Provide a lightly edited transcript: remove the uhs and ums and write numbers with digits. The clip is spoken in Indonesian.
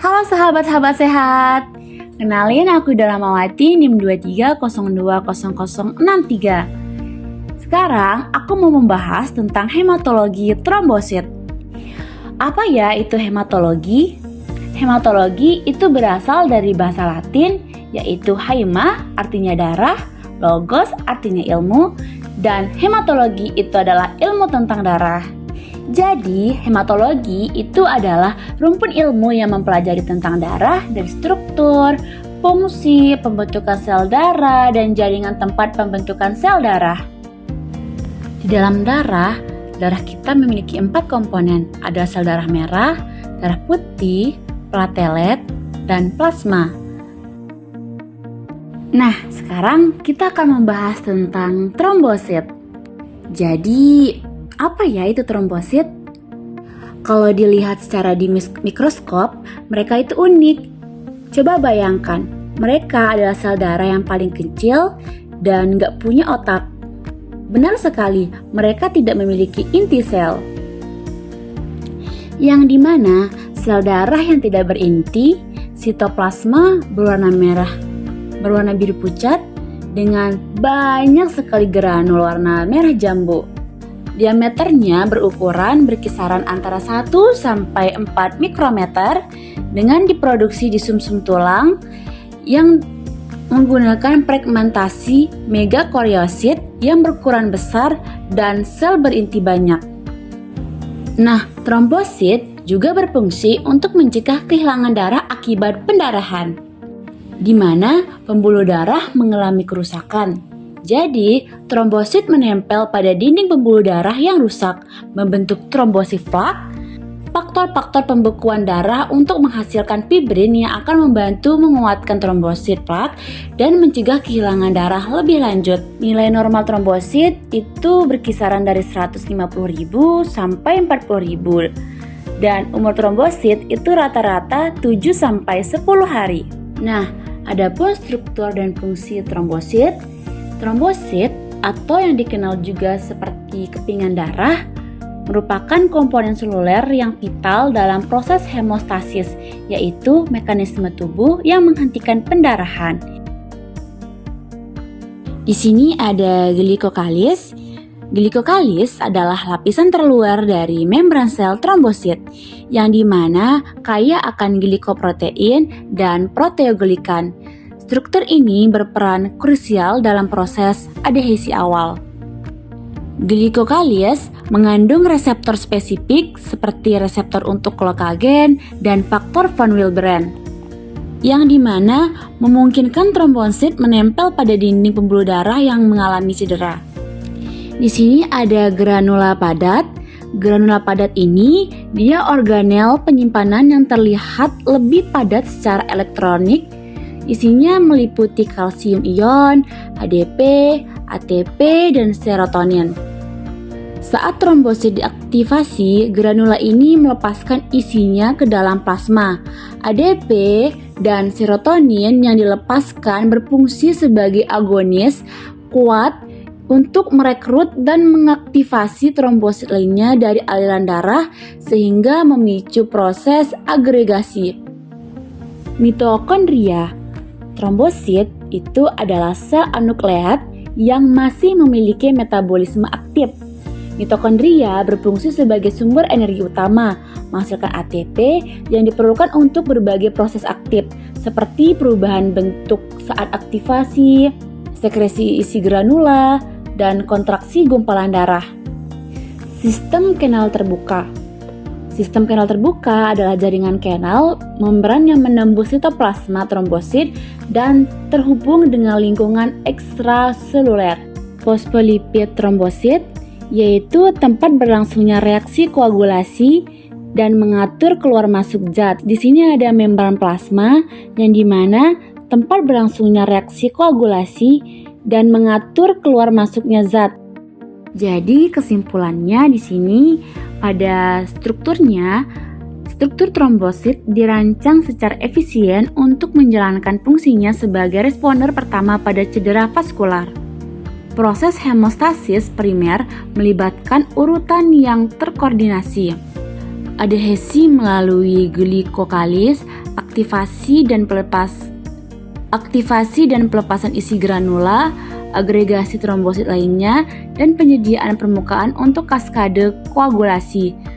Halo sahabat-sahabat sehat. Kenalin aku Dalamawati NIM 23020063. Sekarang aku mau membahas tentang hematologi trombosit. Apa ya itu hematologi? Hematologi itu berasal dari bahasa Latin yaitu haima artinya darah, logos artinya ilmu, dan hematologi itu adalah ilmu tentang darah. Jadi, hematologi itu adalah rumpun ilmu yang mempelajari tentang darah dari struktur, fungsi, pembentukan sel darah, dan jaringan tempat pembentukan sel darah. Di dalam darah kita memiliki 4 komponen. Ada sel darah merah, darah putih, platelet, dan plasma. Nah, sekarang kita akan membahas tentang trombosit. Jadi, apa ya itu trombosit? Kalau dilihat secara di mikroskop, mereka itu unik. Coba bayangkan, mereka adalah sel darah yang paling kecil dan nggak punya otak. Benar sekali, mereka tidak memiliki inti sel. Yang dimana sel darah yang tidak berinti, sitoplasma berwarna merah, berwarna biru pucat dengan banyak sekali granul warna merah jambu. Diameternya berukuran berkisaran antara 1 sampai 4 mikrometer dengan diproduksi di sumsum tulang yang menggunakan fragmentasi megakaryosit yang berukuran besar dan sel berinti banyak. Nah, trombosit juga berfungsi untuk mencegah kehilangan darah akibat pendarahan, di mana pembuluh darah mengalami kerusakan. Jadi, trombosit menempel pada dinding pembuluh darah yang rusak, membentuk trombosit plak, faktor-faktor pembekuan darah untuk menghasilkan fibrin yang akan membantu menguatkan trombosit plak dan mencegah kehilangan darah lebih lanjut. Nilai normal trombosit itu berkisaran dari 150.000 sampai 40.000 dan umur trombosit itu rata-rata 7 sampai 10 hari. Nah, adapun struktur dan fungsi trombosit. Trombosit atau yang dikenal juga seperti kepingan darah merupakan komponen seluler yang vital dalam proses hemostasis, yaitu mekanisme tubuh yang menghentikan pendarahan. Di sini ada glikokalis. Glikokalis adalah lapisan terluar dari membran sel trombosit yang dimana kaya akan glikoprotein dan proteoglikan. Struktur ini berperan krusial dalam proses adhesi awal. Glikokalis mengandung reseptor spesifik seperti reseptor untuk glukagen dan faktor von Willebrand, yang dimana memungkinkan trombosit menempel pada dinding pembuluh darah yang mengalami cedera. Di sini ada granula padat. Granula padat ini dia organel penyimpanan yang terlihat lebih padat secara elektronik. Isinya meliputi kalsium ion, ADP, ATP, dan serotonin. Saat trombosit diaktifasi, granula ini melepaskan isinya ke dalam plasma. ADP dan serotonin yang dilepaskan berfungsi sebagai agonis kuat untuk merekrut dan mengaktifasi trombosit lainnya dari aliran darah sehingga memicu proses agregasi. Mitokondria. Trombosit itu adalah sel anukleat yang masih memiliki metabolisme aktif. Mitokondria berfungsi sebagai sumber energi utama, menghasilkan ATP yang diperlukan untuk berbagai proses aktif, seperti perubahan bentuk saat aktivasi, sekresi isi granula, dan kontraksi gumpalan darah. Sistem kanal terbuka. Sistem kanal terbuka adalah jaringan kanal membran yang menembus sitoplasma trombosit dan terhubung dengan lingkungan ekstraseluler. Fosfolipid trombosit yaitu tempat berlangsungnya reaksi koagulasi dan mengatur keluar masuk zat. Di sini ada membran plasma yang dimana tempat berlangsungnya reaksi koagulasi dan mengatur keluar masuknya zat. Jadi kesimpulannya di sini pada strukturnya, struktur trombosit dirancang secara efisien untuk menjalankan fungsinya sebagai responder pertama pada cedera vaskular. Proses hemostasis primer melibatkan urutan yang terkoordinasi. adhesi melalui glikokalis, aktivasi dan pelepasan isi granula, agregasi trombosit lainnya, dan penyediaan permukaan untuk kaskade koagulasi.